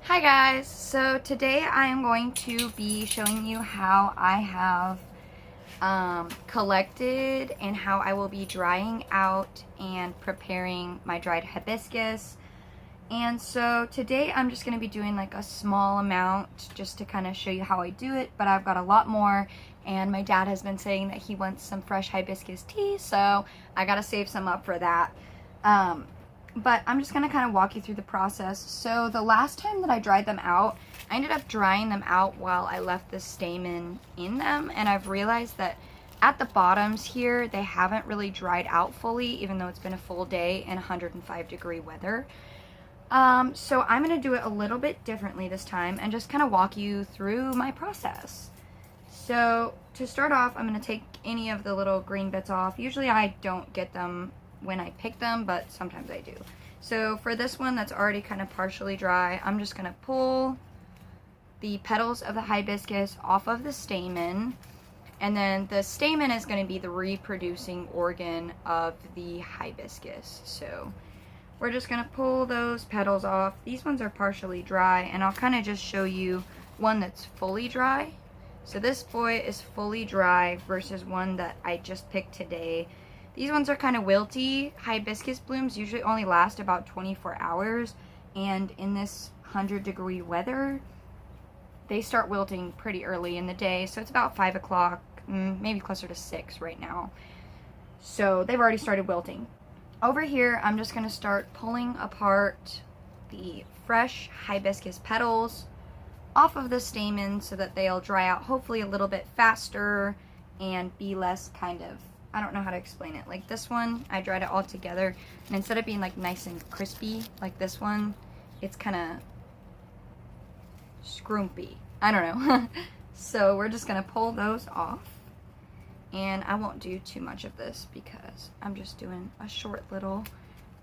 Hi guys, so today I am going to be showing you how I have collected and how I will be drying out and preparing my dried hibiscus. And so today I'm just going to be doing like a small amount just to kind of show you how I do it, but I've got a lot more, and my dad has been saying that he wants some fresh hibiscus tea, so I gotta save some up for that. But I'm just gonna kind of walk you through the process. So the last time that I dried them out, I ended up drying them out while I left the stamen in them, and I've realized that at the bottoms here, they haven't really dried out fully, even though it's been a full day in 105-degree weather. So I'm gonna do it a little bit differently this time and just kind of walk you through my process. So to start off, I'm gonna take any of the little green bits off. Usually I don't get them when I pick them, but sometimes I do. So for this one that's already kind of partially dry, I'm just gonna pull the petals of the hibiscus off of the stamen, and then the stamen is going to be the reproducing organ of the hibiscus. So we're just going to pull those petals off. These ones are partially dry, and I'll kind of just show you one that's fully dry. So this boy is fully dry versus one that I just picked today. These ones are kind of wilty. Hibiscus blooms usually only last about 24 hours, and in this 100-degree weather, they start wilting pretty early in the day. So it's about 5 o'clock, maybe closer to 6 right now. So they've already started wilting. Over here, I'm just gonna start pulling apart the fresh hibiscus petals off of the stamen so that they'll dry out hopefully a little bit faster and be less kind of, I don't know how to explain it. Like this one, I dried it all together, and instead of being like nice and crispy like this one, it's kind of scrumpy. I don't know. So we're just gonna pull those off, and I won't do too much of this because I'm just doing a short little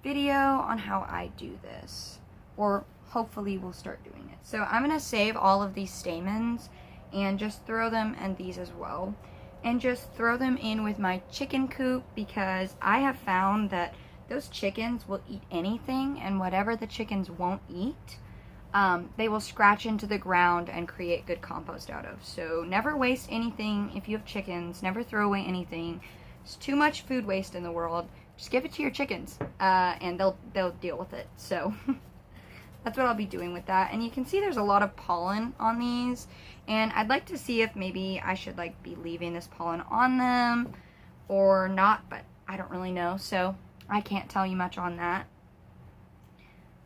video on how I do this, or hopefully we'll start doing it. So I'm gonna save all of these stamens and just throw them, and these as well, and just throw them in with my chicken coop, because I have found that those chickens will eat anything, and whatever the chickens won't eat, they will scratch into the ground and create good compost out of. So never waste anything. If you have chickens, never throw away anything. There's too much food waste in the world. Just give it to your chickens, and they'll deal with it. So that's what I'll be doing with that. And you can see there's a lot of pollen on these, and I'd like to see if maybe I should like be leaving this pollen on them or not, but I don't really know, so I can't tell you much on that.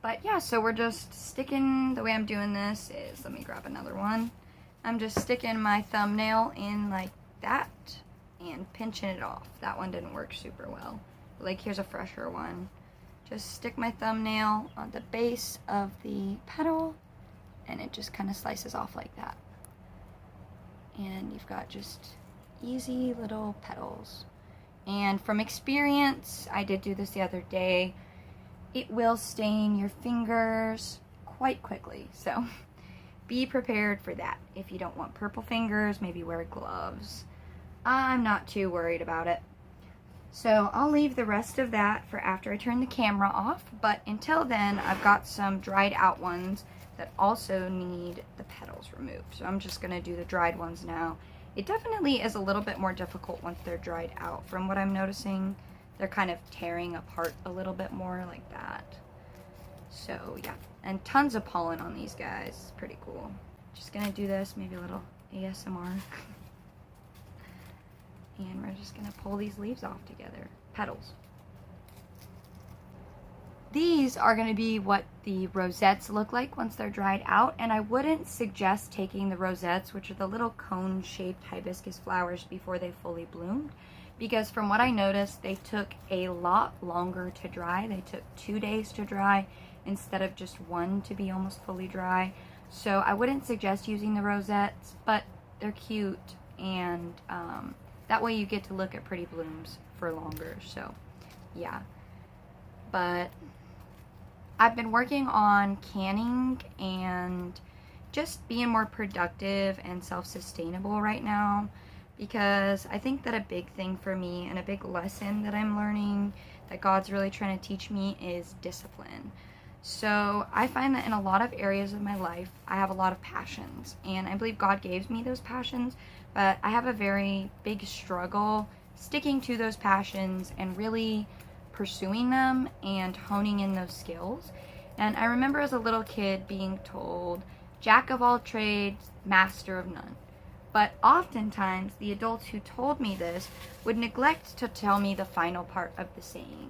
But yeah, so we're just sticking, the way I'm doing this is, let me grab another one. I'm just sticking my thumbnail in like that and pinching it off. That one didn't work super well. Like here's a fresher one. Just stick my thumbnail on the base of the petal, and it just kind of slices off like that. And you've got just easy little petals. And from experience, I did do this the other day, it will stain your fingers quite quickly, so be prepared for that. If you don't want purple fingers, maybe wear gloves. I'm not too worried about it. So I'll leave the rest of that for after I turn the camera off, but until then, I've got some dried out ones that also need the petals removed. So I'm just gonna do the dried ones now. It definitely is a little bit more difficult once they're dried out, from what I'm noticing. They're kind of tearing apart a little bit more like that. So yeah, and tons of pollen on these guys. It's pretty cool. Just gonna do this, maybe a little ASMR. And we're just gonna pull these leaves off together, petals. These are gonna be what the rosettes look like once they're dried out, and I wouldn't suggest taking the rosettes, which are the little cone-shaped hibiscus flowers, before they fully bloomed, because from what I noticed, they took a lot longer to dry. They took 2 days to dry instead of just 1 to be almost fully dry. So I wouldn't suggest using the rosettes, but they're cute, and that way you get to look at pretty blooms for longer. So yeah, but I've been working on canning and just being more productive and self-sustainable right now, because I think that a big thing for me and a big lesson that I'm learning that God's really trying to teach me is discipline. So I find that in a lot of areas of my life, I have a lot of passions, and I believe God gave me those passions, but I have a very big struggle sticking to those passions and really pursuing them and honing in those skills. And I remember as a little kid being told, jack of all trades, master of none. But oftentimes, the adults who told me this would neglect to tell me the final part of the saying.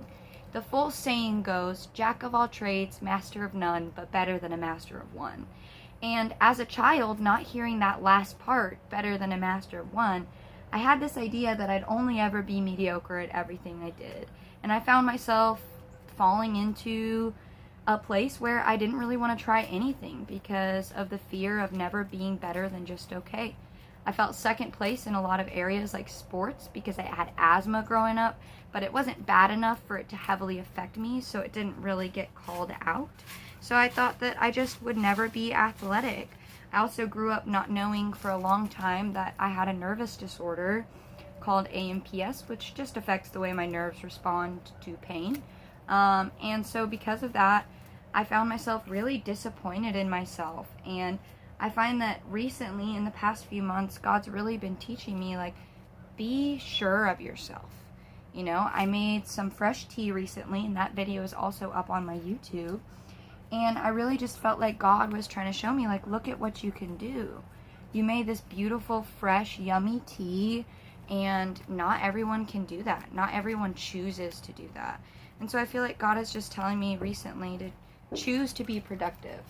The full saying goes, jack of all trades, master of none, but better than a master of one. And as a child, not hearing that last part, better than a master of one, I had this idea that I'd only ever be mediocre at everything I did. And I found myself falling into a place where I didn't really want to try anything because of the fear of never being better than just okay. I felt second place in a lot of areas like sports because I had asthma growing up, but it wasn't bad enough for it to heavily affect me, so it didn't really get called out. So I thought that I just would never be athletic. I also grew up not knowing for a long time that I had a nervous disorder called AMPS, which just affects the way my nerves respond to pain. And so because of that, I found myself really disappointed in myself. And I find that recently, in the past few months, God's really been teaching me, like, be sure of yourself. You know, I made some fresh tea recently, and that video is also up on my YouTube. And I really just felt like God was trying to show me, like, look at what you can do. You made this beautiful, fresh, yummy tea, and not everyone can do that. Not everyone chooses to do that. And so I feel like God is just telling me recently to choose to be productive.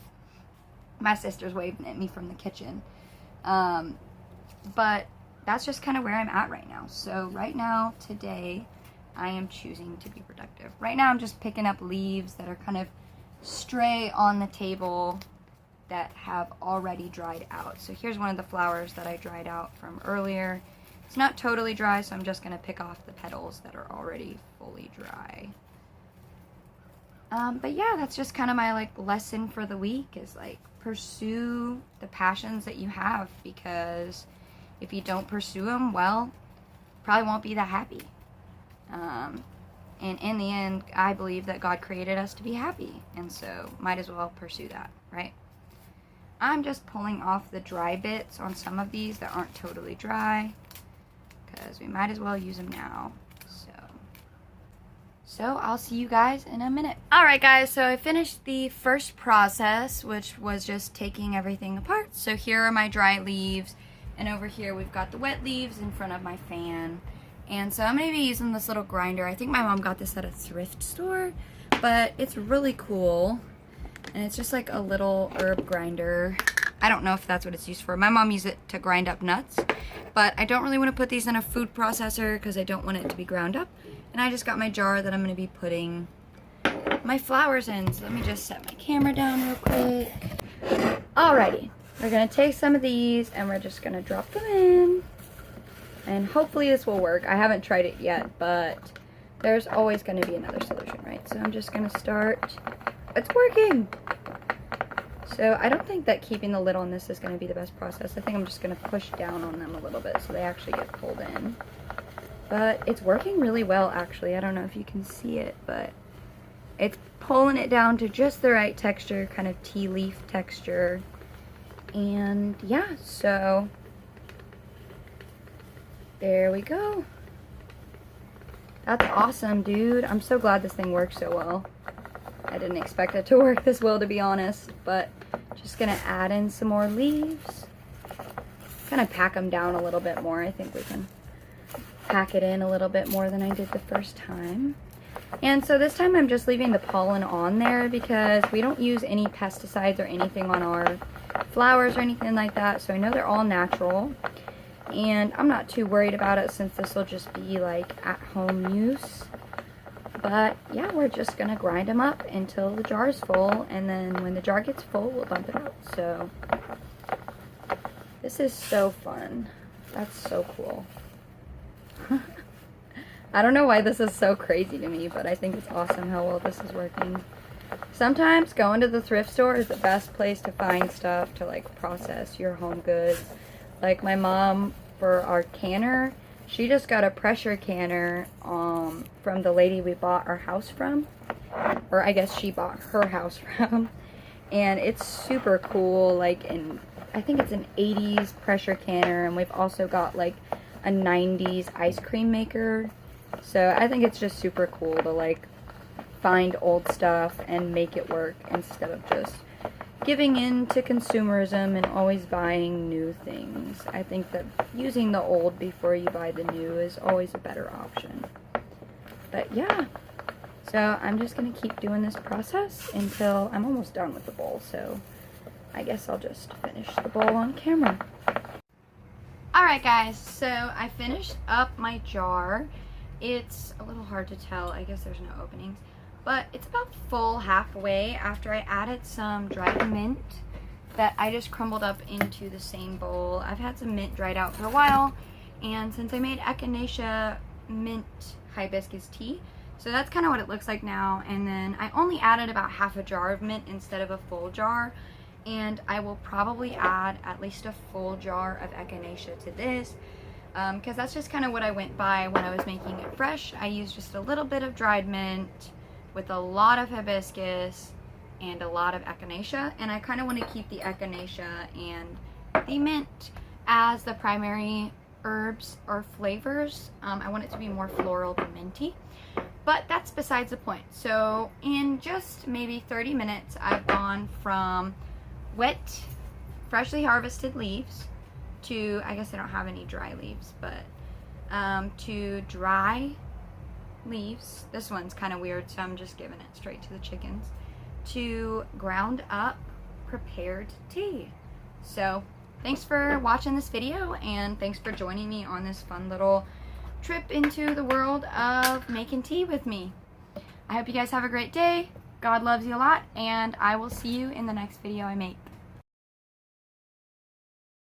My sister's waving at me from the kitchen. But that's just kind of where I'm at right now. So right now, today, I am choosing to be productive. Right now, I'm just picking up leaves that are kind of stray on the table that have already dried out. So here's one of the flowers that I dried out from earlier. It's not totally dry, so I'm just going to pick off the petals that are already fully dry. But yeah, that's just kind of my, like, lesson for the week is, like, pursue the passions that you have, because if you don't pursue them, well, probably won't be that happy. And in the end, I believe that God created us to be happy, and so might as well pursue that, right? I'm just pulling off the dry bits on some of these that aren't totally dry, because we might as well use them now. So I'll see you guys in a minute. Alright guys, so I finished the first process, which was just taking everything apart. So here are my dry leaves, and over here we've got the wet leaves in front of my fan. And so I'm going to be using this little grinder. I think my mom got this at a thrift store, but it's really cool. And it's just like a little herb grinder. I don't know if that's what it's used for. My mom used it to grind up nuts, but I don't really want to put these in a food processor because I don't want it to be ground up. And I just got my jar that I'm going to be putting my flowers in. So let me just set my camera down real quick. Alrighty, we're going to take some of these and we're just going to drop them in. And hopefully this will work. I haven't tried it yet, but there's always going to be another solution, right? So I'm just going to start. It's working! So I don't think that keeping the lid on this is going to be the best process. I think I'm just going to push down on them a little bit so they actually get pulled in. But it's working really well, actually. I don't know if you can see it, but it's pulling it down to just the right texture, kind of tea leaf texture. And yeah, so there we go. That's awesome, dude. I'm so glad this thing works so well. I didn't expect it to work this well, to be honest, but just gonna add in some more leaves. Kind of pack them down a little bit more. I think we can pack it in a little bit more than I did the first time. And so this time I'm just leaving the pollen on there because we don't use any pesticides or anything on our flowers or anything like that, so I know they're all natural. And I'm not too worried about it since this will just be like at home use. But yeah, we're just gonna grind them up until the jar is full, and then when the jar gets full, we'll bump it out. So this is so fun. That's so cool. I don't know why this is so crazy to me, but I think it's awesome how well this is working. Sometimes going to the thrift store is the best place to find stuff to like process your home goods. Like my mom, for our canner, She just got a pressure canner from the lady we bought our house from. Or I guess she bought her house from. And it's super cool. Like, I think it's an 80s pressure canner. And we've also got like a 90s ice cream maker. So I think it's just super cool to like find old stuff and make it work instead of just giving in to consumerism and always buying new things. I think that using the old before you buy the new is always a better option. But yeah, so I'm just going to keep doing this process until I'm almost done with the bowl. So I guess I'll just finish the bowl on camera. Alright guys, so I finished up my jar. It's a little hard to tell. I guess there's no openings. But it's about full halfway after I added some dried mint that I just crumbled up into the same bowl. I've had some mint dried out for a while, and since I made echinacea mint hibiscus tea, so that's kind of what it looks like now. And then I only added about half a jar of mint instead of a full jar, and I will probably add at least a full jar of echinacea to this, because that's just kind of what I went by when I was making it fresh. I used just a little bit of dried mint with a lot of hibiscus and a lot of echinacea, and I kind of want to keep the echinacea and the mint as the primary herbs or flavors. I want it to be more floral than minty, but that's besides the point. So in just maybe 30 minutes, I've gone from wet, freshly harvested leaves to, I guess I don't have any dry leaves, but to dry leaves. This one's kind of weird, so I'm just giving it straight to the chickens. To ground up prepared tea. So thanks for watching this video, and thanks for joining me on this fun little trip into the world of making tea with me. I hope you guys have a great day. God loves you a lot, and I will see you in the next video I make.